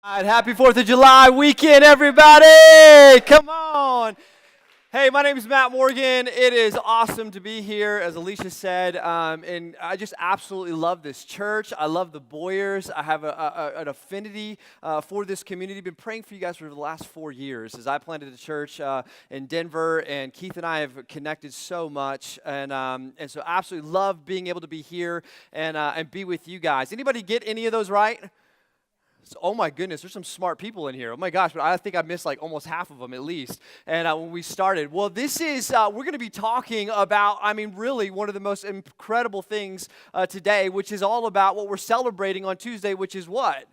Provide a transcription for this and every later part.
All right, happy 4th of July weekend, everybody! Come on! Hey, my name is Matt Morgan. It is awesome to be here, as Alicia said, and I just absolutely love this church. I love the Boyers. I have an affinity for this community. I've been praying for you guys for the last 4 years as I planted a church in Denver, and Keith and I have connected so much, and so absolutely love being able to be here and be with you guys. Anybody get any of those right? Oh my goodness, there's some smart people in here. Oh my gosh, but I think I missed like almost half of them at least. And when we started, well, this is, we're going to be talking about, really one of the most incredible things today, which is all about what we're celebrating on Tuesday, which is what?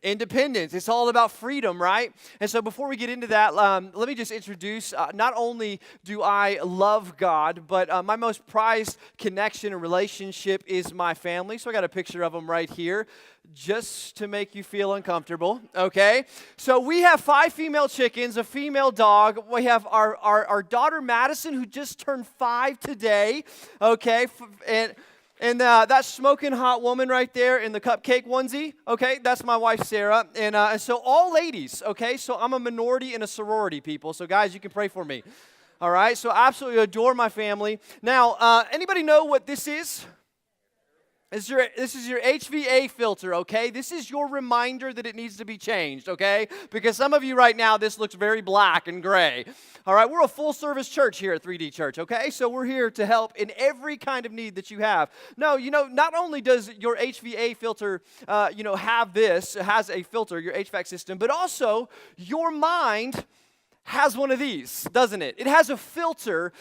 Independence. It's all about freedom, right? And so before we get into that, let me just introduce, not only do I love God, but my most prized connection and relationship is my family. So I got a picture of them right here, just to make you feel uncomfortable, okay? So we have 5 female chickens, a female dog. We have our daughter Madison, who just turned 5 today, okay? And that smoking hot woman right there in the cupcake onesie, okay, that's my wife, Sarah. And so all ladies, okay, so I'm a minority in a sorority, people. So guys, you can pray for me, all right? So I absolutely adore my family. Now, anybody know what this is? This is your HVA filter, okay? This is your reminder that it needs to be changed, okay? Because some of you right now, this looks very black and gray. All right, we're a full-service church here at 3D Church, okay? So we're here to help in every kind of need that you have. No, not only does your HVA filter, have this, it has a filter, your HVAC system, but also your mind has one of these, doesn't it? It has a filter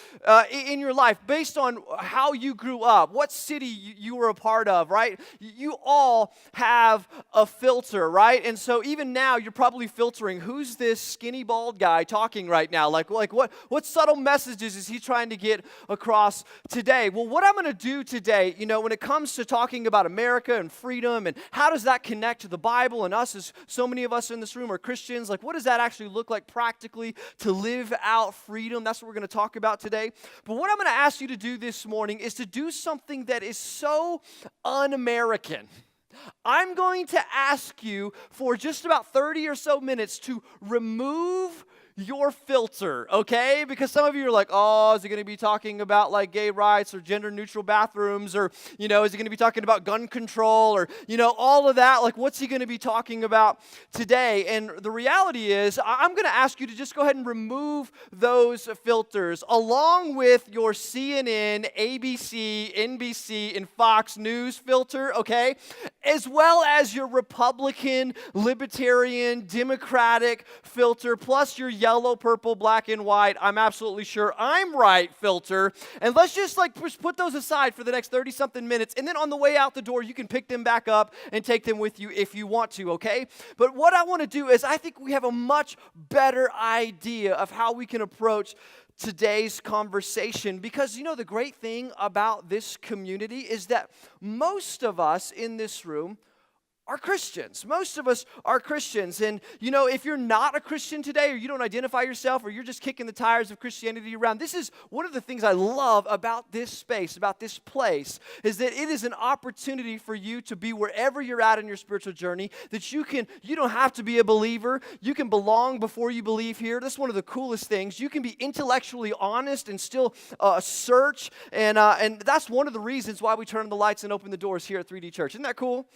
in your life based on how you grew up, what city you were a part of, right? You all have a filter, right? And so even now, you're probably filtering, who's this skinny, bald guy talking right now? Like what subtle messages is he trying to get across today? Well, what I'm going to do today, when it comes to talking about America and freedom and how does that connect to the Bible and us, as so many of us in this room are Christians, like what does that actually look like practically to live out freedom? That's what we're going to talk about today. But what I'm going to ask you to do this morning is to do something that is so un-American. I'm going to ask you for just about 30 or so minutes to remove your filter, okay? Because some of you are like, oh, is he going to be talking about like gay rights or gender neutral bathrooms, or, is he going to be talking about gun control, or, all of that? Like, what's he going to be talking about today? And the reality is, I'm going to ask you to just go ahead and remove those filters along with your CNN, ABC, NBC, and Fox News filter, okay? As well as your Republican, Libertarian, Democratic filter, plus your yellow, purple, black, and white, I'm absolutely sure I'm right filter. And let's just put those aside for the next 30-something minutes. And then on the way out the door, you can pick them back up and take them with you if you want to, okay? But what I want to do is I think we have a much better idea of how we can approach today's conversation, because the great thing about this community is that most of us in this room are Christians. Most of us are Christians. And, if you're not a Christian today, or you don't identify yourself, or you're just kicking the tires of Christianity around, this is one of the things I love about this space, about this place, is that it is an opportunity for you to be wherever you're at in your spiritual journey, that you don't have to be a believer. You can belong before you believe here. That's one of the coolest things. You can be intellectually honest and still search. And that's one of the reasons why we turn on the lights and open the doors here at 3D Church. Isn't that cool?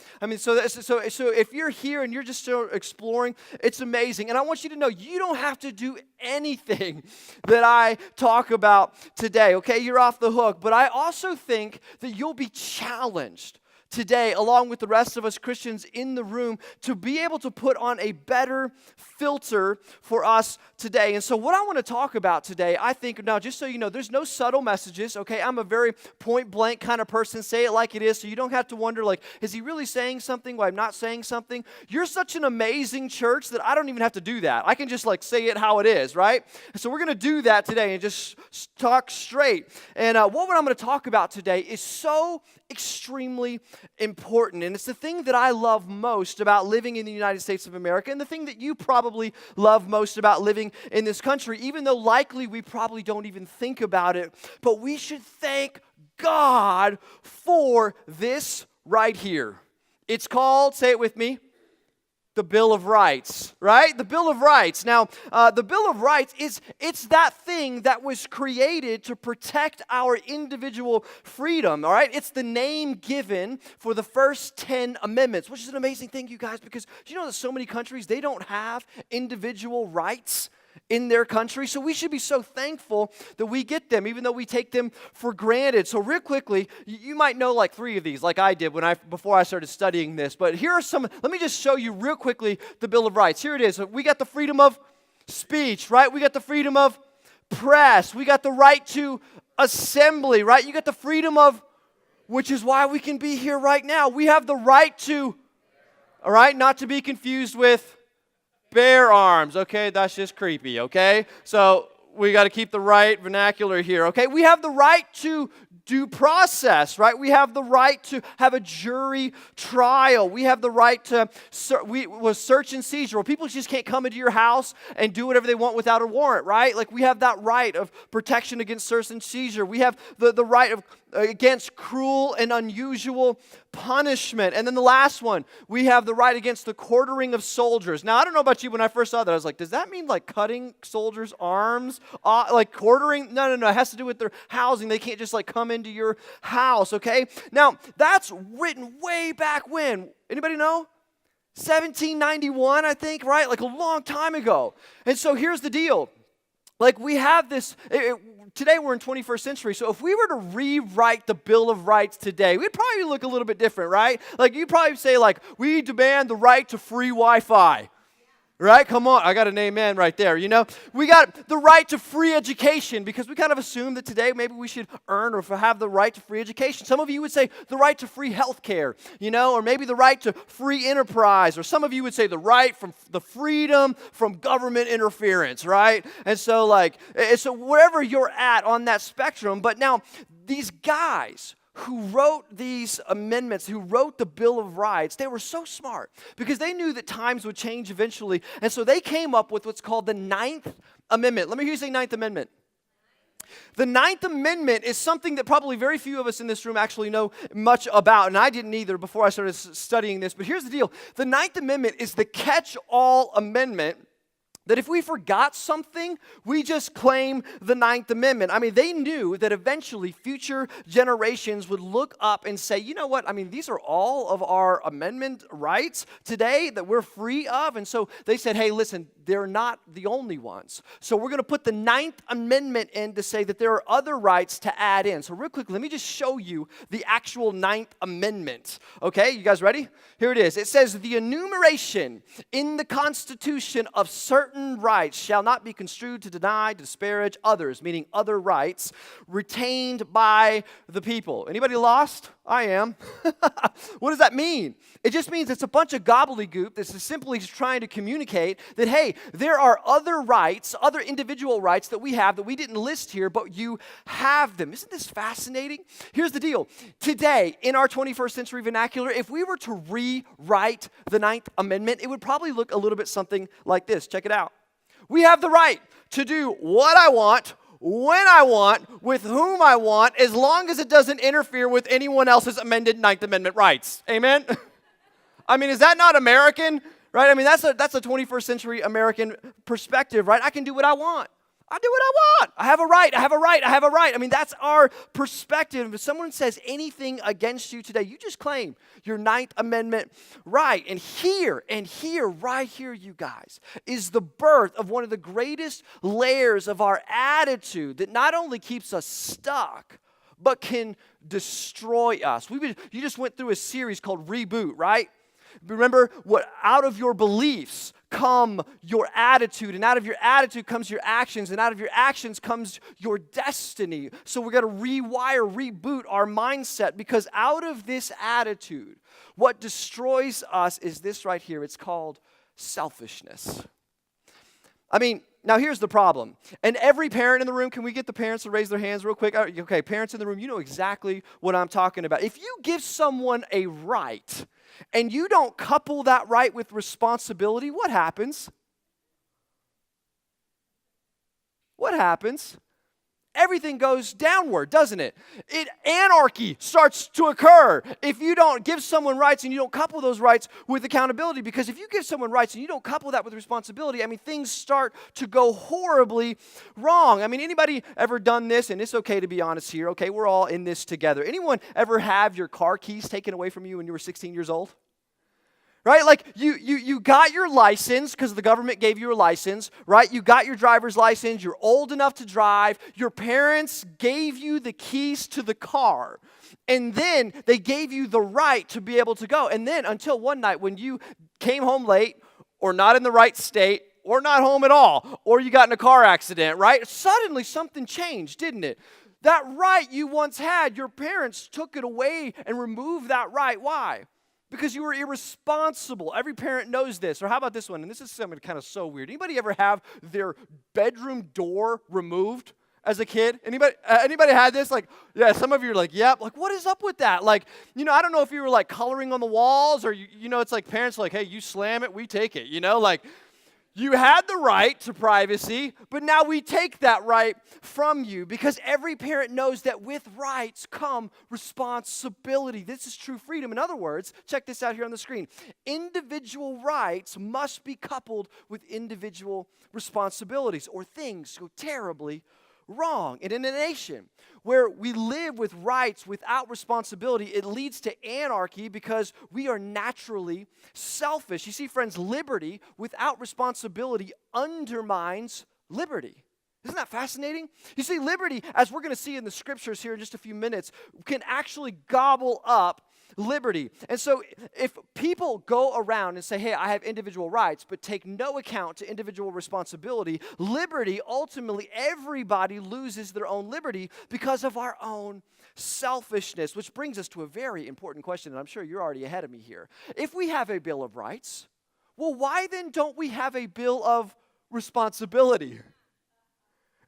So if you're here and you're just still exploring, it's amazing. And I want you to know you don't have to do anything that I talk about today, okay? You're off the hook. But I also think that you'll be challenged today, along with the rest of us Christians in the room, to be able to put on a better filter for us today. And so what I want to talk about today, I think, now just so you know, there's no subtle messages, okay? I'm a very point-blank kind of person, say it like it is, so you don't have to wonder, is he really saying something while I'm not saying something? You're such an amazing church that I don't even have to do that. I can just, say it how it is, right? So we're going to do that today and just talk straight. And what I'm going to talk about today is so extremely important. And it's the thing that I love most about living in the United States of America, and the thing that you probably love most about living in this country, even though likely we probably don't even think about it. But we should thank God for this right here. It's called, say it with me, the Bill of Rights, right? The Bill of Rights. Now, the Bill of Rights it's that thing that was created to protect our individual freedom, all right? It's the name given for the first 10 amendments, which is an amazing thing, you guys, because do you know that so many countries, they don't have individual rights in their country? So we should be so thankful that we get them, even though we take them for granted. So real quickly, you might know like 3 of these, like I did before I started studying this. But here are some. Let me just show you real quickly the Bill of Rights. Here it is. We got the freedom of speech, right? We got the freedom of press. We got the right to assembly, right? You got the freedom of, which is why we can be here right now. We have the right to, all right, not to be confused with bear arms. Okay, that's just creepy, okay? So we got to keep the right vernacular here, okay? We have the right to due process, right? We have the right to have a jury trial. We have the right to search and seizure. Well, people just can't come into your house and do whatever they want without a warrant, right? Like we have that right of protection against search and seizure. We have the right of against cruel and unusual punishment. And then the last one, we have the right against the quartering of soldiers. Now, I don't know about you, when I first saw that, I was like, does that mean like cutting soldiers' arms? Like quartering? No. It has to do with their housing. They can't just like come into your house, okay? Now, that's written way back when. Anybody know? 1791, I think, right? Like a long time ago. And so here's the deal. Like we have this, today we're in 21st century, so if we were to rewrite the Bill of Rights today, we'd probably look a little bit different, right? Like you'd probably say like, we demand the right to free Wi-Fi. Right? Come on. I got an amen right there, you know. We got the right to free education because we kind of assume that today maybe we should earn or have the right to free education. Some of you would say the right to free health care, you know, or maybe the right to free enterprise, or some of you would say the right from the freedom from government interference, right? And so so wherever you're at on that spectrum, but now these guys who wrote these amendments, who wrote the Bill of Rights, they were so smart because they knew that times would change eventually. And so they came up with what's called the 9th Amendment. Let me hear you say 9th Amendment. The 9th Amendment is something that probably very few of us in this room actually know much about, and I didn't either before I started studying this. But here's the deal. The 9th Amendment is the catch-all amendment that if we forgot something, we just claim the 9th Amendment. I mean, they knew that eventually future generations would look up and say, you know what? I mean, these are all of our amendment rights today that we're free of. And so they said, hey, listen, they're not the only ones. So we're going to put the 9th Amendment in to say that there are other rights to add in. So real quick, let me just show you the actual 9th Amendment. Okay, you guys ready? Here it is. It says, the enumeration in the Constitution of certain rights shall not be construed to deny, disparage others, meaning other rights, retained by the people. Anybody lost? I am. What does that mean? It just means it's a bunch of gobbledygook that's simply trying to communicate that, hey, there are other rights, other individual rights that we have that we didn't list here, but you have them. Isn't this fascinating? Here's the deal. Today, in our 21st century vernacular, if we were to rewrite the 9th Amendment, it would probably look a little bit something like this. Check it out. We have the right to do what I want, when I want, with whom I want, as long as it doesn't interfere with anyone else's amended 9th Amendment rights. Amen? I mean, is that not American? Right? I mean, that's a 21st century American perspective, right? I can do what I want. I do what I want. I have a right. I have a right. I have a right. I mean, that's our perspective. If someone says anything against you today, you just claim your 9th Amendment right. And here, right here, you guys, is the birth of one of the greatest layers of our attitude that not only keeps us stuck, but can destroy us. You just went through a series called Reboot, right? Remember, what out of your beliefs come your attitude, and out of your attitude comes your actions, and out of your actions comes your destiny. So we're going to reboot our mindset, because out of this attitude, what destroys us is this right here. It's called selfishness. I mean, now here's the problem. And every parent in the room, can we get the parents to raise their hands real quick? Okay, parents in the room, you know exactly what I'm talking about. If you give someone a right, and you don't couple that right with responsibility, what happens? What happens? everything goes downward, doesn't it? Anarchy starts to occur if you don't give someone rights and you don't couple those rights with accountability. Because if you give someone rights and you don't couple that with responsibility, things start to go horribly wrong. Anybody ever done this? And it's okay to be honest here, okay? We're all in this together. Anyone ever have your car keys taken away from you when you were 16 years old? Right? Like you got your license because the government gave you a license, right? You got your driver's license. You're old enough to drive. Your parents gave you the keys to the car. And then they gave you the right to be able to go. And then until one night when you came home late or not in the right state or not home at all or you got in a car accident, right? Suddenly something changed, didn't it? That right you once had, your parents took it away and removed that right. Why? Because you were irresponsible. Every parent knows this. Or how about this one? And this is something kind of so weird. Anybody ever have their bedroom door removed as a kid? Anybody had this? Like, yeah, some of you are like, yep. Like, what is up with that? Like, I don't know if you were like coloring on the walls or, it's like parents are like, hey, you slam it, we take it. Like, you had the right to privacy, but now we take that right from you because every parent knows that with rights come responsibility. This is true freedom. In other words, check this out here on the screen. Individual rights must be coupled with individual responsibilities or things go terribly wrong. And in a nation where we live with rights without responsibility, it leads to anarchy because we are naturally selfish. You see, friends, liberty without responsibility undermines liberty. Isn't that fascinating? You see, liberty, as we're going to see in the scriptures here in just a few minutes, can actually gobble up liberty. And so if people go around and say, hey, I have individual rights, but take no account to individual responsibility, liberty, ultimately everybody loses their own liberty because of our own selfishness, which brings us to a very important question, and I'm sure you're already ahead of me here. If we have a Bill of Rights, well, why then don't we have a Bill of Responsibility?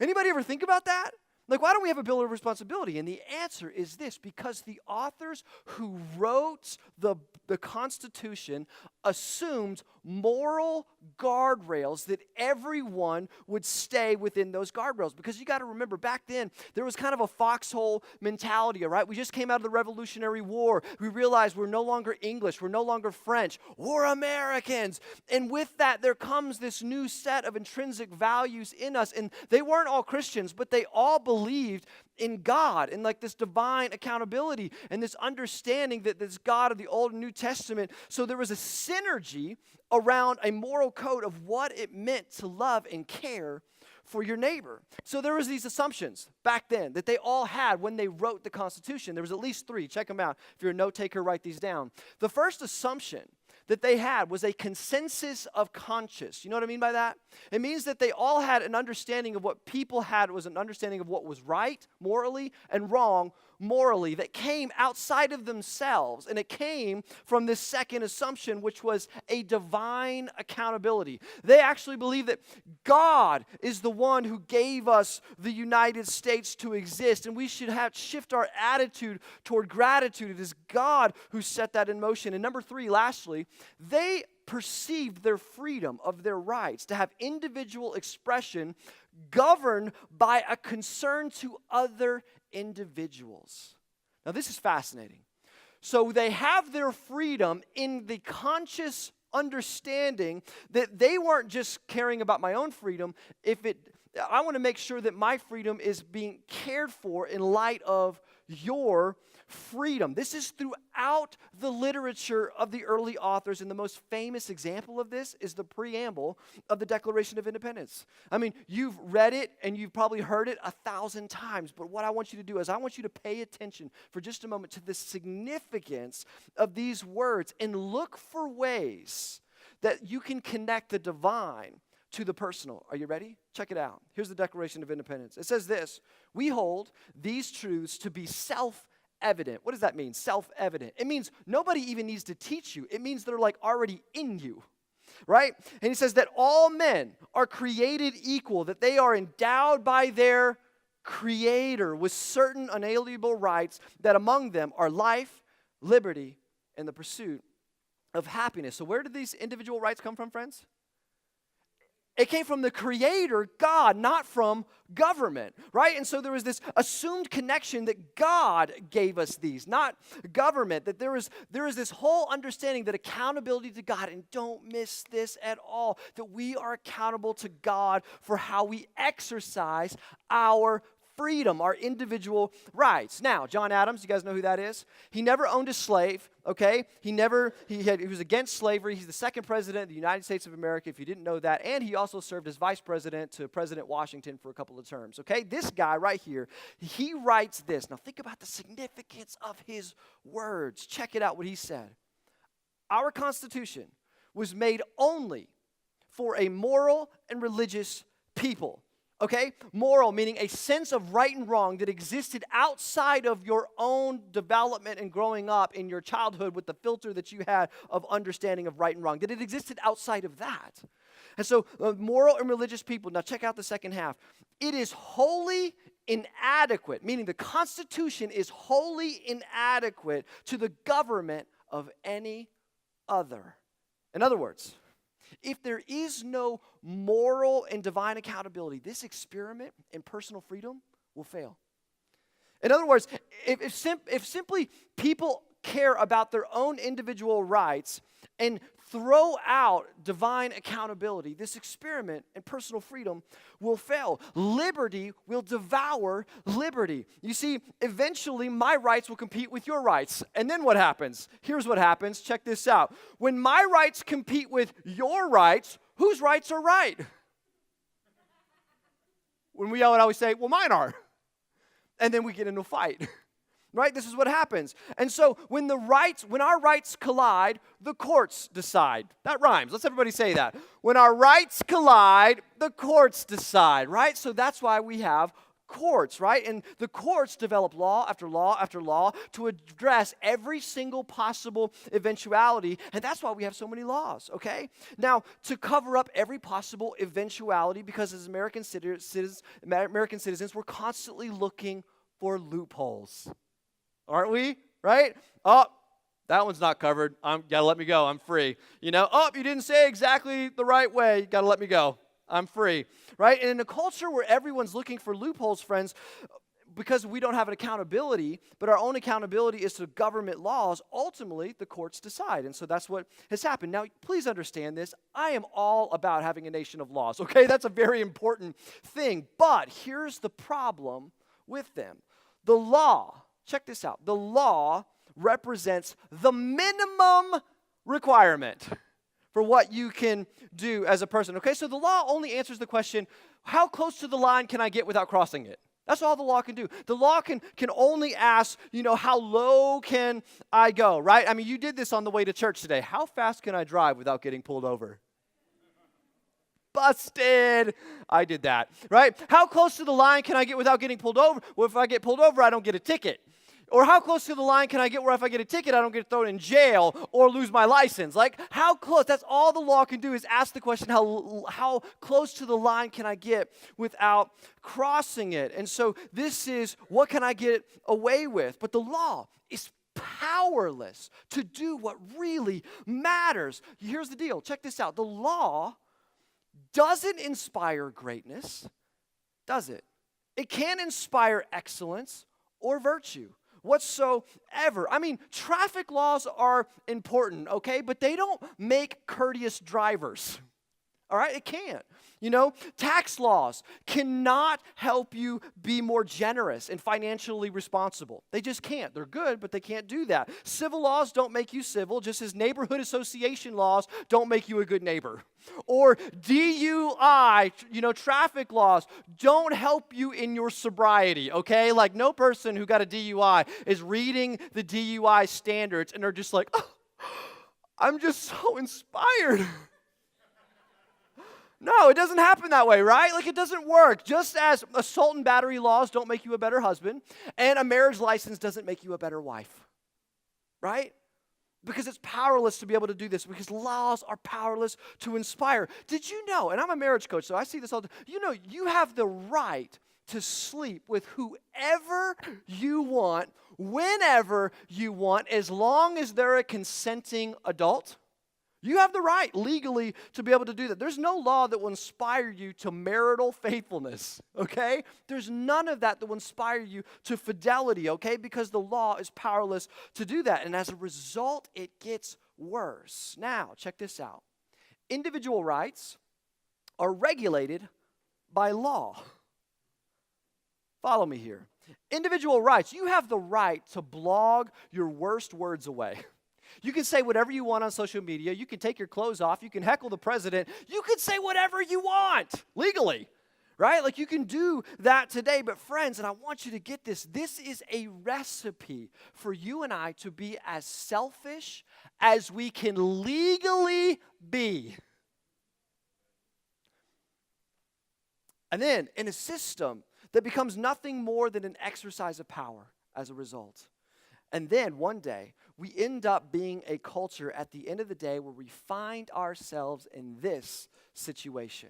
Anybody ever think about that? Like, why don't we have a Bill of Responsibility? And the answer is this: because the authors who wrote the Constitution assumed moral guardrails that everyone would stay within those guardrails. Because you got to remember, back then, there was kind of a foxhole mentality, all right? We just came out of the Revolutionary War. We realized we're no longer English. We're no longer French. We're Americans. And with that, there comes this new set of intrinsic values in us. And they weren't all Christians, but they all believed in God and like this divine accountability and this understanding that this God of the Old and New Testament. So there was a synergy around a moral code of what it meant to love and care for your neighbor. So there was these assumptions back then that they all had when they wrote the Constitution. There was at least 3. Check them out. If you're a note taker, write these down. The first assumption that they had was a consensus of conscience. You know what I mean by that? It means that they all had an understanding of what people had was an understanding of what was right morally and wrong morally that came outside of themselves. And it came from this second assumption, which was a divine accountability. They actually believe that God is the one who gave us the United States to exist, and we should shift our attitude toward gratitude. It is God who set that in motion. And number 3, lastly, they perceived their freedom of their rights to have individual expression governed by a concern to other individuals. Now, this is fascinating. So they have their freedom in the conscious understanding that they weren't just caring about my own freedom. I want to make sure that my freedom is being cared for in light of your freedom. This is throughout the literature of the early authors, and the most famous example of this is the preamble of the Declaration of Independence. I mean, you've read it and you've probably heard it 1,000 times, but what I want you to do is I want you to pay attention for just a moment to the significance of these words and look for ways that you can connect the divine to the personal. Are you ready? Check it out. Here's the Declaration of Independence. It says this: we hold these truths to be self-evident. What does that mean? Self-evident. It means nobody even needs to teach you. It means they're like already in you, right? And he says that all men are created equal, that they are endowed by their Creator with certain unalienable rights, that among them are life, liberty, and the pursuit of happiness. So where did these individual rights come from, friends? It came from the Creator, God, not from government, right? And so there was this assumed connection that God gave us these, not government, that there is this whole understanding that accountability to God, and don't miss this at all, that we are accountable to God for how we exercise our freedom, our individual rights. Now, John Adams, you guys know who that is? He never owned a slave, okay? He was against slavery. He's the second president of the United States of America, if you didn't know that. And he also served as vice president to President Washington for a couple of terms, okay? This guy right here, he writes this. Now, think about the significance of his words. Check it out, what he said. Our Constitution was made only for a moral and religious people. Okay? Moral, meaning a sense of right and wrong that existed outside of your own development and growing up in your childhood with the filter that you had of understanding of right and wrong, that it existed outside of that. And so, moral and religious people, now check out the second half. It is wholly inadequate, meaning the Constitution is wholly inadequate to the government of any other. In other words, if there is no moral and divine accountability, this experiment in personal freedom will fail. In other words, if simply people care about their own individual rights and throw out divine accountability, this experiment in personal freedom will fail. Liberty will devour liberty. You see, eventually my rights will compete with your rights. And then what happens? Here's what happens. Check this out. When my rights compete with your rights, whose rights are right? When we always say, well, mine are. And then we get into a fight. Right? This is what happens. And so when our rights collide, the courts decide. That rhymes. Let's everybody say that. When our rights collide, the courts decide, right? So that's why we have courts, right? And the courts develop law after law after law to address every single possible eventuality, and that's why we have so many laws, okay? Now, to cover up every possible eventuality, because as American citizens, we're constantly looking for loopholes. Aren't we? Right? Oh, that one's not covered. Gotta let me go. I'm free. You didn't say exactly the right way. You gotta let me go. I'm free. Right? And in a culture where everyone's looking for loopholes, friends, because we don't have an accountability, but our own accountability is to government laws, ultimately the courts decide. And so that's what has happened. Now, please understand this. I am all about having a nation of laws, okay? That's a very important thing. But here's the problem with them. The law, check this out. The law represents the minimum requirement for what you can do as a person. Okay, so the law only answers the question, how close to the line can I get without crossing it? That's all the law can do. The law can only ask, how low can I go, right? I mean, you did this on the way to church today. How fast can I drive without getting pulled over? Busted. I did that, right? How close to the line can I get without getting pulled over? Well, if I get pulled over, I don't get a ticket. Or how close to the line can I get where if I get a ticket, I don't get thrown in jail or lose my license? Like, how close? That's all the law can do is ask the question, how close to the line can I get without crossing it? And so this is, what can I get away with? But the law is powerless to do what really matters. Here's the deal. Check this out. The law doesn't inspire greatness, does it? It can't inspire excellence or virtue whatsoever. I mean, traffic laws are important, okay? But they don't make courteous drivers, all right? It can't. Tax laws cannot help you be more generous and financially responsible. They just can't. They're good, but they can't do that. Civil laws don't make you civil, just as neighborhood association laws don't make you a good neighbor. Or DUI, traffic laws don't help you in your sobriety, okay? Like, no person who got a DUI is reading the DUI standards and they're just like, oh, I'm just so inspired. No, it doesn't happen that way, right? Like, it doesn't work. Just as assault and battery laws don't make you a better husband, and a marriage license doesn't make you a better wife, right? Because it's powerless to be able to do this, because laws are powerless to inspire. Did you know, and I'm a marriage coach, so I see this all the time, you have the right to sleep with whoever you want, whenever you want, as long as they're a consenting adult. You have the right legally to be able to do that. There's no law that will inspire you to marital faithfulness, okay? There's none of that will inspire you to fidelity, okay? Because the law is powerless to do that. And as a result, it gets worse. Now, check this out. Individual rights are regulated by law. Follow me here. Individual rights. You have the right to blog your worst words away. You can say whatever you want on social media. You can take your clothes off. You can heckle the president. You can say whatever you want legally, right? Like you can do that today. But friends, and I want you to get this, this is a recipe for you and I to be as selfish as we can legally be. And then in a system that becomes nothing more than an exercise of power as a result. And then one day, we end up being a culture at the end of the day where we find ourselves in this situation.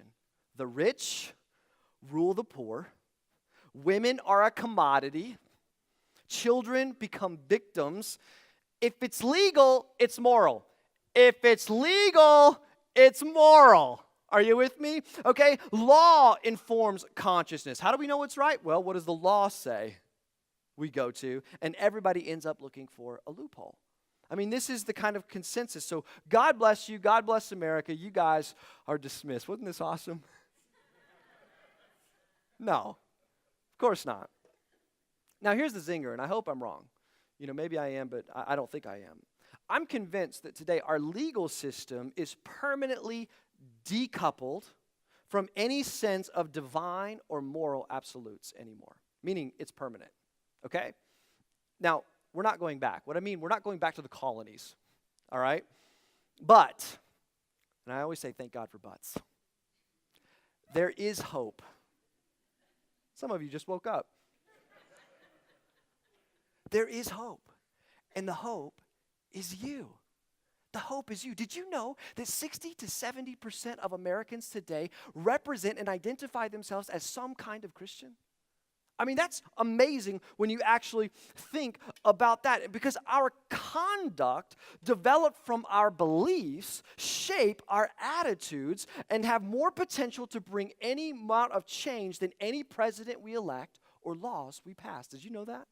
The rich rule the poor. Women are a commodity. Children become victims. If it's legal, it's moral. If it's legal, it's moral. Are you with me? Okay, law informs consciousness. How do we know what's right? Well, what does the law say? We go to, and everybody ends up looking for a loophole. I mean, this is the kind of consensus. So God bless you. God bless America. You guys are dismissed. Wasn't this awesome? No, of course not. Now, here's the zinger, and I hope I'm wrong. You know, maybe I am, but I don't think I am. I'm convinced that today our legal system is permanently decoupled from any sense of divine or moral absolutes anymore, meaning it's permanent. Okay? Now, we're not going back. What I mean, we're not going back to the colonies, all right? But, and I always say thank God for buts, there is hope. Some of you just woke up. There is hope, and the hope is you. The hope is you. Did you know that 60 to 70% of Americans today represent and identify themselves as some kind of Christian? I mean, that's amazing when you actually think about that, because our conduct developed from our beliefs shape our attitudes and have more potential to bring any amount of change than any president we elect or laws we pass. Did you know that?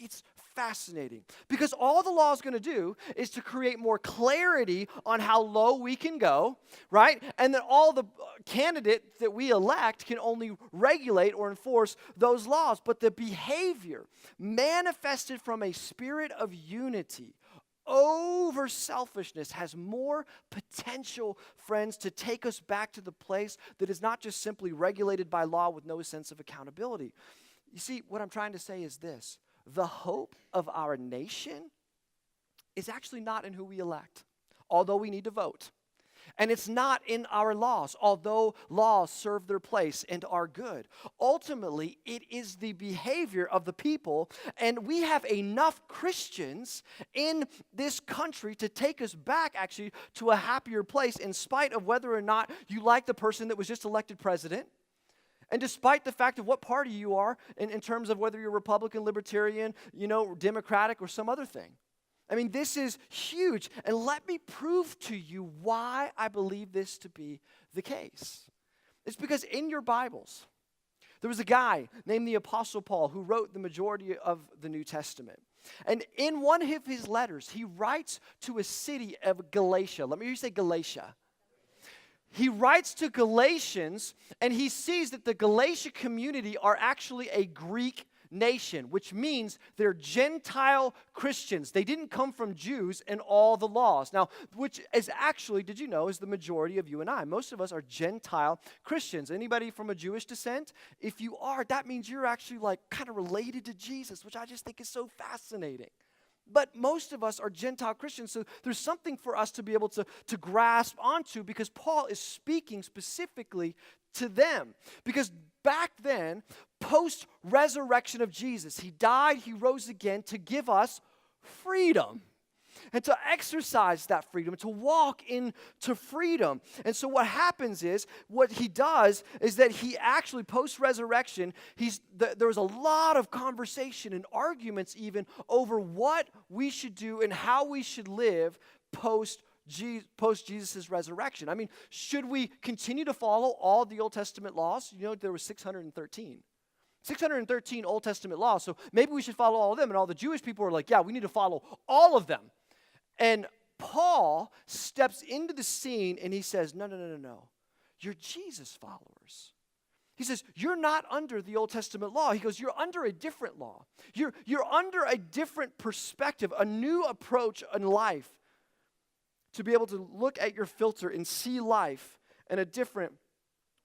It's fascinating because all the law is going to do is to create more clarity on how low we can go, right? And then all the candidates that we elect can only regulate or enforce those laws. But the behavior manifested from a spirit of unity over selfishness has more potential, friends, to take us back to the place that is not just simply regulated by law with no sense of accountability. You see, what I'm trying to say is this. The hope of our nation is actually not in who we elect, although we need to vote. And it's not in our laws, although laws serve their place and are good. Ultimately, it is the behavior of the people, and we have enough Christians in this country to take us back, actually, to a happier place, in spite of whether or not you like the person that was just elected president. And despite the fact of what party you are in terms of whether you're Republican, Libertarian, Democratic, or some other thing. I mean, this is huge. And let me prove to you why I believe this to be the case. It's because in your Bibles, there was a guy named the Apostle Paul who wrote the majority of the New Testament. And in one of his letters, he writes to a city of Galatia. Let me hear you say Galatia. He writes to Galatians, and he sees that the Galatia community are actually a Greek nation, which means they're Gentile Christians. They didn't come from Jews in all the laws. Now, which is actually, did you know, is the majority of you and I. Most of us are Gentile Christians. Anybody from a Jewish descent? If you are, that means you're actually like kind of related to Jesus, which I just think is so fascinating. But most of us are Gentile Christians, so there's something for us to be able to grasp onto, because Paul is speaking specifically to them. Because back then, post-resurrection of Jesus, he died, he rose again to give us freedom. And to exercise that freedom, to walk into freedom. And so what happens is, what he does is that he actually, post-resurrection, there was a lot of conversation and arguments even over what we should do and how we should live post post Jesus' resurrection. I mean, should we continue to follow all the Old Testament laws? You know, there were 613. 613 Old Testament laws, so maybe we should follow all of them. And all the Jewish people were like, yeah, we need to follow all of them. And Paul steps into the scene and he says, no. You're Jesus followers. He says, you're not under the Old Testament law. He goes, you're under a different law. You're under a different perspective, a new approach in life to be able to look at your filter and see life in a different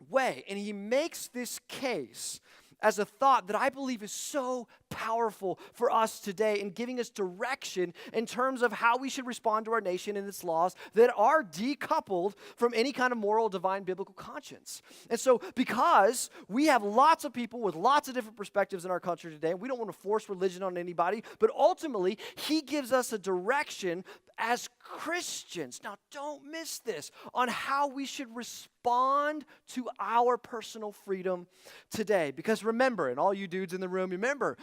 way. And he makes this case as a thought that I believe is so powerful for us today in giving us direction in terms of how we should respond to our nation and its laws that are decoupled from any kind of moral, divine, biblical conscience. And so because we have lots of people with lots of different perspectives in our country today, and we don't want to force religion on anybody, but ultimately he gives us a direction as Christians, now don't miss this, on how we should respond to our personal freedom today. Because remember, and all you dudes in the room, remember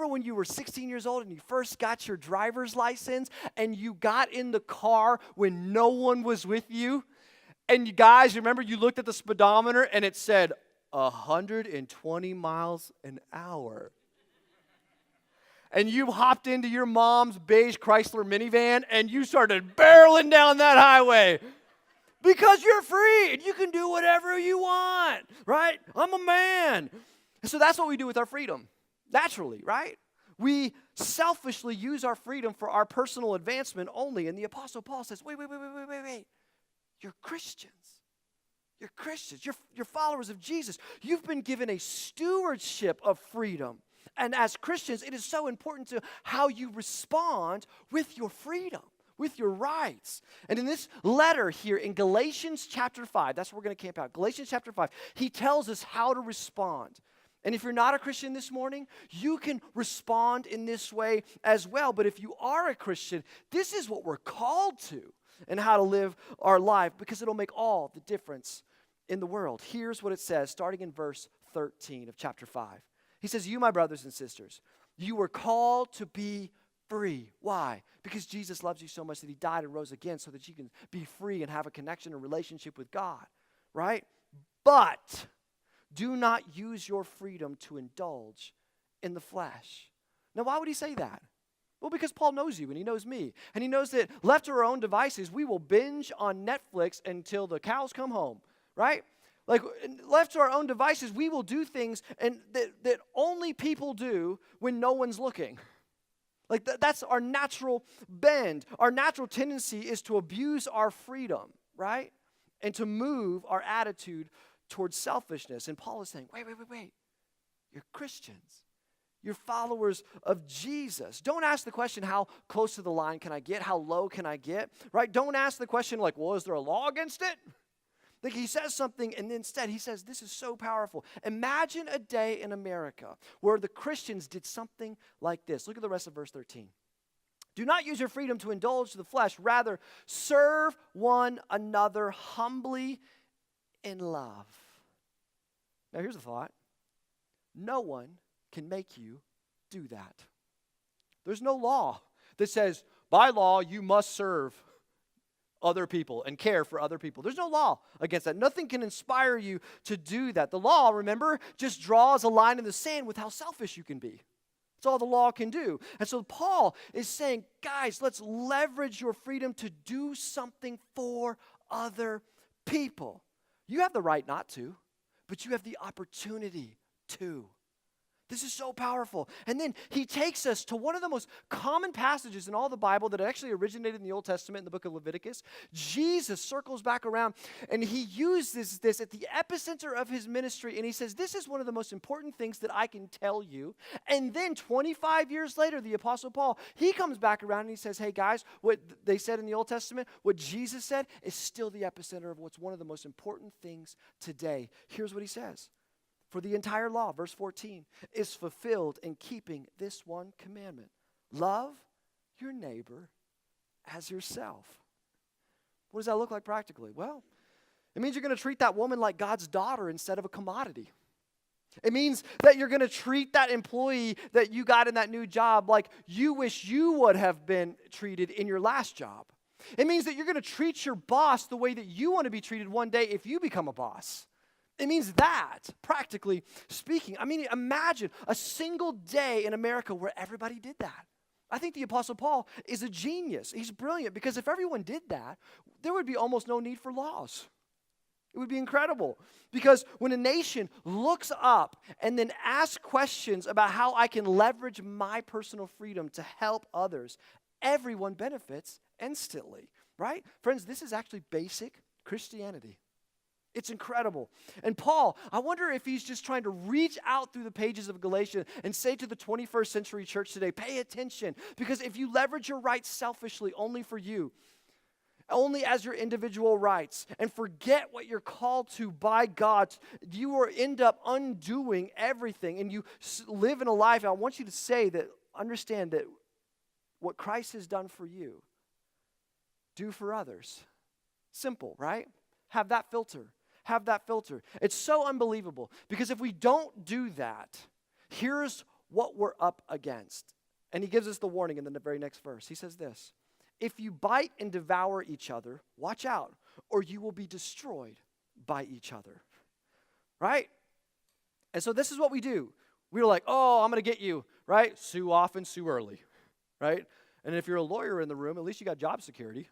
when you were 16 years old and you first got your driver's license and you got in the car when no one was with you? And you guys, remember you looked at the speedometer and it said 120 miles an hour. And you hopped into your mom's beige Chrysler minivan and you started barreling down that highway because you're free and you can do whatever you want, right? I'm a man. And so that's what we do with our freedom, naturally, right? We selfishly use our freedom for our personal advancement only. And the Apostle Paul says, wait. You're Christians. You're Christians. You're followers of Jesus. You've been given a stewardship of freedom. And as Christians, it is so important to how you respond with your freedom, with your rights. And in this letter here in Galatians chapter 5, that's where we're going to camp out. Galatians chapter 5, he tells us how to respond. And if you're not a Christian this morning, you can respond in this way as well. But if you are a Christian, this is what we're called to and how to live our life because it'll make all the difference in the world. Here's what it says, starting in verse 13 of chapter 5. He says, you, my brothers and sisters, you were called to be free. Why? Because Jesus loves you so much that he died and rose again so that you can be free and have a connection and relationship with God, right? But do not use your freedom to indulge in the flesh. Now, why would he say that? Well, because Paul knows you and he knows me. And he knows that left to our own devices, we will binge on Netflix until the cows come home, right? Like, left to our own devices, we will do things and that only people do when no one's looking. Like, that's our natural bend. Our natural tendency is to abuse our freedom, right? And to move our attitude towards selfishness. And Paul is saying, wait. You're Christians. You're followers of Jesus. Don't ask the question, how close to the line can I get? How low can I get? Right? Don't ask the question like, well, is there a law against it? Like he says something and instead he says, this is so powerful. Imagine a day in America where the Christians did something like this. Look at the rest of verse 13. Do not use your freedom to indulge the flesh. Rather, serve one another humbly in love. Now here's a thought. No one can make you do that. There's no law that says, by law, you must serve other people and care for other people. There's no law against that. Nothing can inspire you to do that. The law, remember, just draws a line in the sand with how selfish you can be. That's all the law can do. And so Paul is saying, guys, let's leverage your freedom to do something for other people. You have the right not to, but you have the opportunity to. This is so powerful. And then he takes us to one of the most common passages in all the Bible that actually originated in the Old Testament in the book of Leviticus. Jesus circles back around and he uses this at the epicenter of his ministry. And he says, this is one of the most important things that I can tell you. And then 25 years later, the Apostle Paul, he comes back around and he says, hey guys, what they said in the Old Testament, what Jesus said is still the epicenter of what's one of the most important things today. Here's what he says. For the entire law, verse 14, is fulfilled in keeping this one commandment. Love your neighbor as yourself. What does that look like practically? Well, it means you're going to treat that woman like God's daughter instead of a commodity. It means that you're going to treat that employee that you got in that new job like you wish you would have been treated in your last job. It means that you're going to treat your boss the way that you want to be treated one day if you become a boss. It means that, practically speaking. I mean, imagine a single day in America where everybody did that. I think the Apostle Paul is a genius. He's brilliant because if everyone did that, there would be almost no need for laws. It would be incredible because when a nation looks up and then asks questions about how I can leverage my personal freedom to help others, everyone benefits instantly, right? Friends, this is actually basic Christianity. It's incredible. And Paul, I wonder if he's just trying to reach out through the pages of Galatians and say to the 21st century church today, pay attention, because if you leverage your rights selfishly only for you, only as your individual rights, and forget what you're called to by God, you will end up undoing everything, and you live in a life. I want you to say that, understand that what Christ has done for you, do for others. Simple, right? Have that filter. Have that filter. It's so unbelievable because if we don't do that, here's what we're up against. And he gives us the warning in the very next verse. He says this, if you bite and devour each other, watch out, or you will be destroyed by each other. Right? And so this is what we do. We're like, oh, I'm going to get you, right? Sue often, sue early, right? And if you're a lawyer in the room, at least you got job security.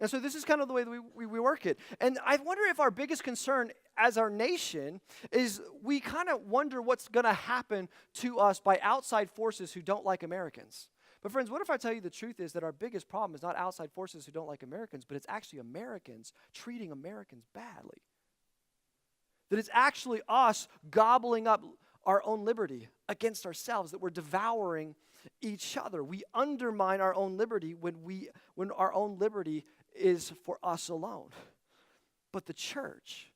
And so this is kind of the way that we work it. And I wonder if our biggest concern as our nation is we kind of wonder what's going to happen to us by outside forces who don't like Americans. But friends, what if I tell you the truth is that our biggest problem is not outside forces who don't like Americans, but it's actually Americans treating Americans badly. That it's actually us gobbling up our own liberty against ourselves, that we're devouring each other. We undermine our own liberty when our own liberty is for us alone. But the church,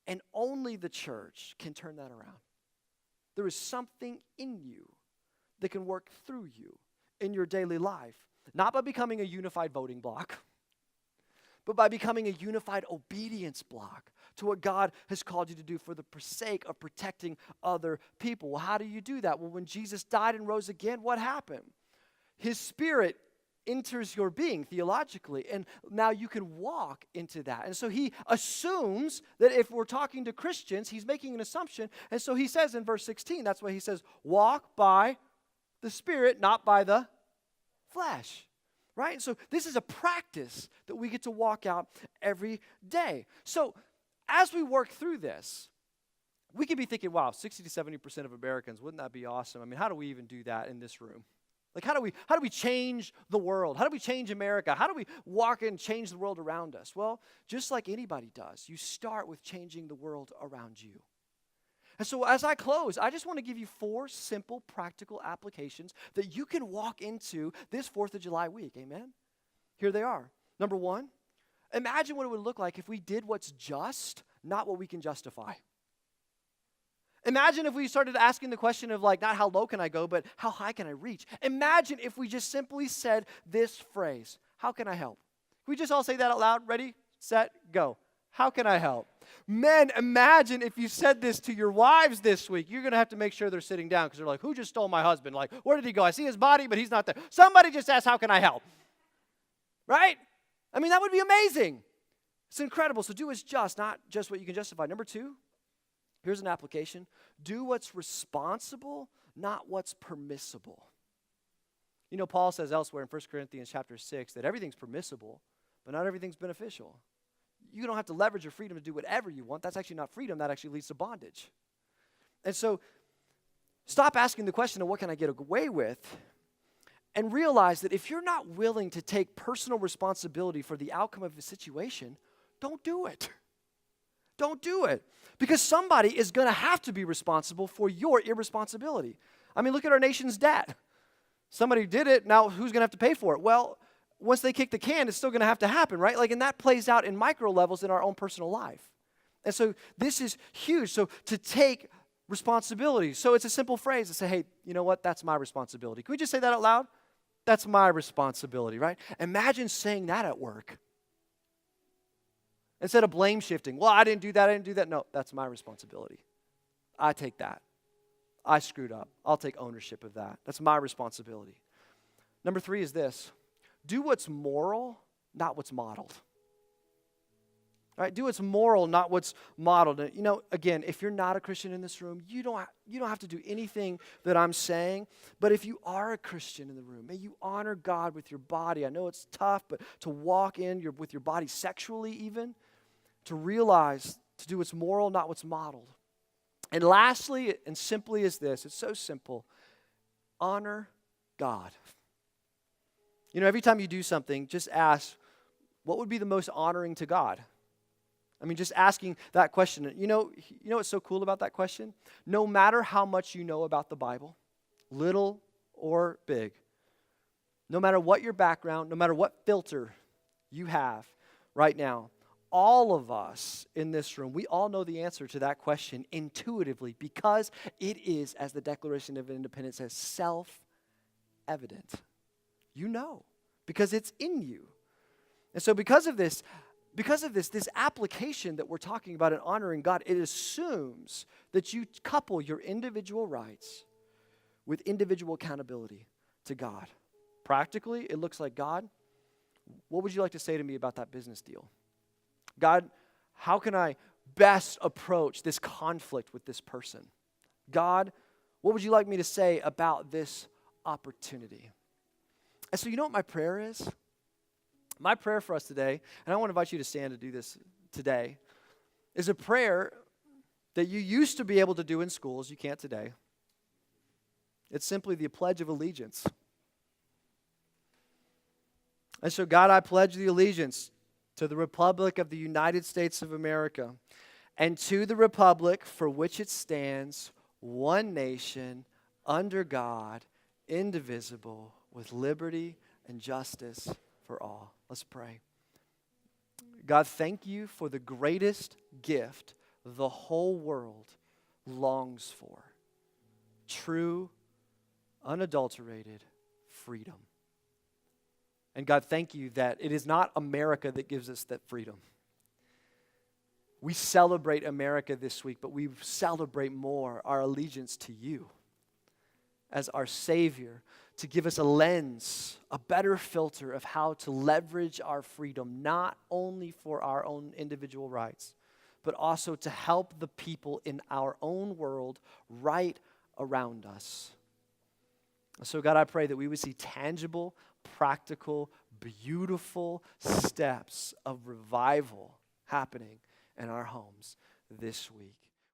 and only the church, can turn that around. There is something in you that can work through you in your daily life, not by becoming a unified voting block, but by becoming a unified obedience block to what God has called you to do for the sake of protecting other people. Well, how do you do that? Well, when Jesus died and rose again, what happened? His Spirit enters your being theologically, and now you can walk into that. And so he assumes that if we're talking to Christians, he's making an assumption, and so he says in verse 16, that's why he says, walk by the Spirit, not by the flesh. Right? And so this is a practice that we get to walk out every day. So as we work through this, we could be thinking, wow, 60 to 70% of Americans, wouldn't that be awesome? I mean, how do we even do that in this room? Like, how do we change the world? How do we change America? How do we walk and change the world around us? Well, just like anybody does, you start with changing the world around you. And so as I close, I just want to give you 4 simple, practical applications that you can walk into this 4th of July week. Amen? Here they are. Number 1, imagine what it would look like if we did what's just, not what we can justify. Imagine if we started asking the question of like, not how low can I go, but how high can I reach? Imagine if we just simply said this phrase, how can I help? Can we just all say that out loud? Ready, set, go. How can I help? Men, imagine if you said this to your wives this week. You're going to have to make sure they're sitting down because they're like, who just stole my husband? Like, where did he go? I see his body, but he's not there. Somebody just asked, how can I help? Right? I mean, that would be amazing. It's incredible. So do what's just, not just what you can justify. Number 2, here's an application. Do what's responsible, not what's permissible. You know, Paul says elsewhere in 1 Corinthians chapter 6 that everything's permissible, but not everything's beneficial. You don't have to leverage your freedom to do whatever you want. That's actually not freedom. That actually leads to bondage. And so stop asking the question of what can I get away with, and realize that if you're not willing to take personal responsibility for the outcome of a situation, don't do it. Don't do it. Because somebody is going to have to be responsible for your irresponsibility. I mean, look at our nation's debt. Somebody did it. Now who's going to have to pay for it? Well, once they kick the can, it's still going to have to happen, right? Like, and that plays out in micro levels in our own personal life. And so this is huge. So to take responsibility. So it's a simple phrase to say, hey, you know what? That's my responsibility. Can we just say that out loud? That's my responsibility, right? Imagine saying that at work. Instead of blame shifting. Well, I didn't do that. No, that's my responsibility. I take that. I screwed up. I'll take ownership of that. That's my responsibility. Number 3 is this. do what's moral, not what's modeled. Right? Do what's moral, not what's modeled. And, again, if you're not a Christian in this room, you don't have to do anything that I'm saying. But if you are a Christian in the room, may you honor God with your body. I know it's tough, but to walk with your body sexually even, to realize to do what's moral, not what's modeled. And lastly, and simply is this, it's so simple, honor God. Every time you do something, just ask, what would be the most honoring to God? Just asking that question. You know what's so cool about that question? No matter how much you know about the Bible, little or big, no matter what your background, no matter what filter you have right now, all of us in this room, we all know the answer to that question intuitively because it is, as the Declaration of Independence says, self-evident. You know, because it's in you. And so because of this application that we're talking about in honoring God, it assumes that you couple your individual rights with individual accountability to God. Practically, it looks like, God, what would you like to say to me about that business deal? God, how can I best approach this conflict with this person? God, what would you like me to say about this opportunity? And so you know what my prayer is? My prayer for us today, and I want to invite you to stand to do this today, is a prayer that you used to be able to do in schools, you can't today. It's simply the Pledge of Allegiance. And so, God, I pledge the allegiance to the Republic of the United States of America and to the republic for which it stands, one nation, under God, indivisible, with liberty and justice for all. Let's pray. God, thank you for the greatest gift the whole world longs for. True, unadulterated freedom. And God, thank you that it is not America that gives us that freedom. We celebrate America this week, but we celebrate more our allegiance to you as our Savior, to give us a lens, a better filter of how to leverage our freedom, not only for our own individual rights, but also to help the people in our own world right around us. So God, I pray that we would see tangible, practical, beautiful steps of revival happening in our homes this week.